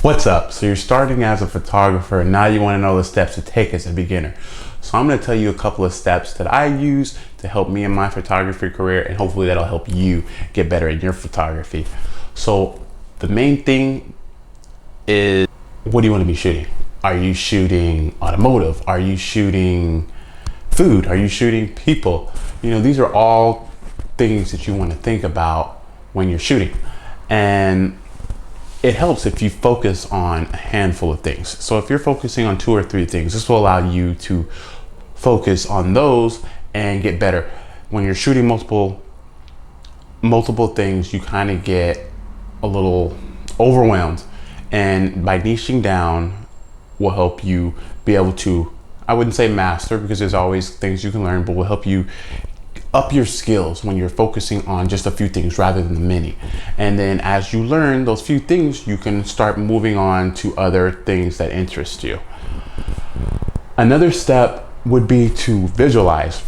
What's up? So you're starting as a photographer and now you want to know the steps to take as a beginner. So I'm going to tell you a couple of steps that I use to help me in my photography career, and hopefully that'll help you get better in your photography. So the main thing is, what do you want to be shooting? Are you shooting automotive? Are you shooting food? Are you shooting people? You know, these are all things that you want to think about when you're shooting. And it helps if you focus on a handful of things. So if you're focusing on 2 or 3 things, this will allow you to focus on those and get better. When you're shooting multiple things, you kind of get a little overwhelmed. And by niching down will help you be able to, I wouldn't say master, because there's always things you can learn, but will help you up your skills when you're focusing on just a few things rather than the many. And then as you learn those few things, you can start moving on to other things that interest you. Another step would be to visualize.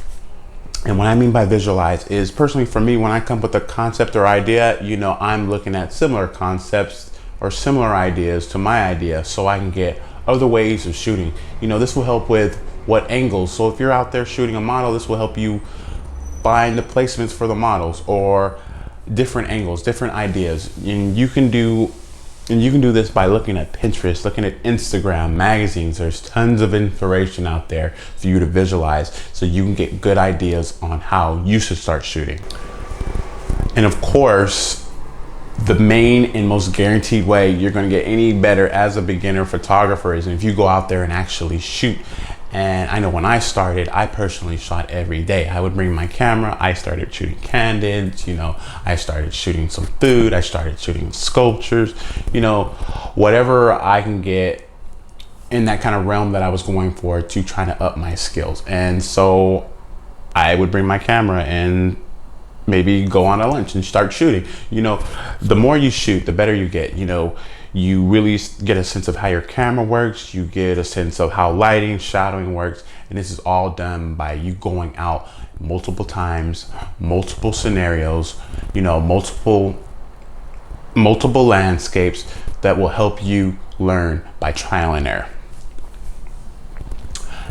And what I mean by visualize is, personally for me, when I come up with a concept or idea, you know, I'm looking at similar concepts or similar ideas to my idea so I can get other ways of shooting. You know, this will help with what angles. So if you're out there shooting a model, this will help you find the placements for the models or different angles, different ideas. And you can do this by looking at Pinterest, looking at Instagram, magazines. There's tons of information out there for you to visualize so you can get good ideas on how you should start shooting. And of course, the main and most guaranteed way you're going to get any better as a beginner photographer is if you go out there and actually shoot. And I know when I started, I personally shot every day. I would bring my camera. I started shooting candids, you know, I started shooting some food. I started shooting sculptures, you know, whatever I can get in that kind of realm that I was going for to try to up my skills. And so I would bring my camera and maybe go on a lunch and start shooting. You know, the more you shoot, the better you get. You know, you really get a sense of how your camera works. You get a sense of how lighting, shadowing works. And this is all done by you going out multiple times, multiple scenarios, you know, multiple landscapes that will help you learn by trial and error.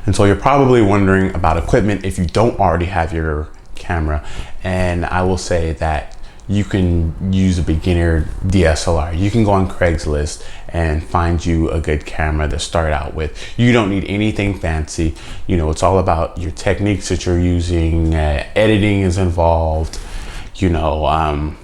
And so you're probably wondering about equipment if you don't already have your camera. And I will say that you can use a beginner DSLR. You can go on Craigslist and find you a good camera to start out with. You don't need anything fancy. You know, it's all about your techniques that you're using. Editing is involved. You know,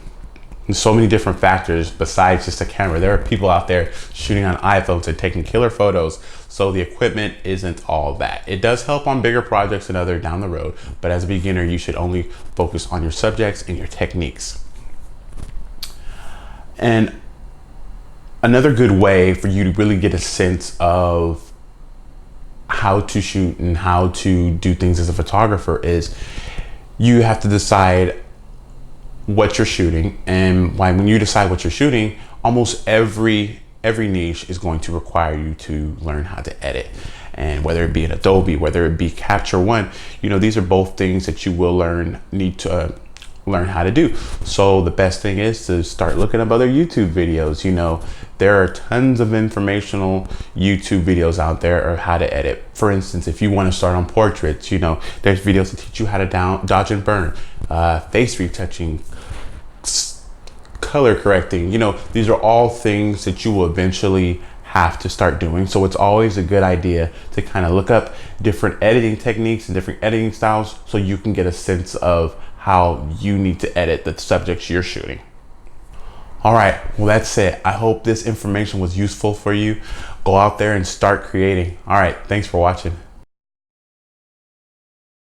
so many different factors besides just a camera. There are people out there shooting on iPhones and taking killer photos. So the equipment isn't all that. It does help on bigger projects and other down the road, but as a beginner, you should only focus on your subjects and your techniques. And another good way for you to really get a sense of how to shoot and how to do things as a photographer is you have to decide what you're shooting. And when you decide what you're shooting, almost every niche is going to require you to learn how to edit. And whether it be in Adobe, whether it be Capture One, you know, these are both things that you will need to learn how to do. So the best thing is to start looking up other YouTube videos. You know, there are tons of informational YouTube videos out there of how to edit. For instance, if you want to start on portraits, you know, there's videos that teach you how to dodge and burn, face retouching, color correcting. You know, these are all things that you will eventually have to start doing. So it's always a good idea to kind of look up different editing techniques and different editing styles so you can get a sense of how you need to edit the subjects you're shooting. All right, well, that's it. I hope this information was useful for you. Go out there and start creating. All right, thanks for watching.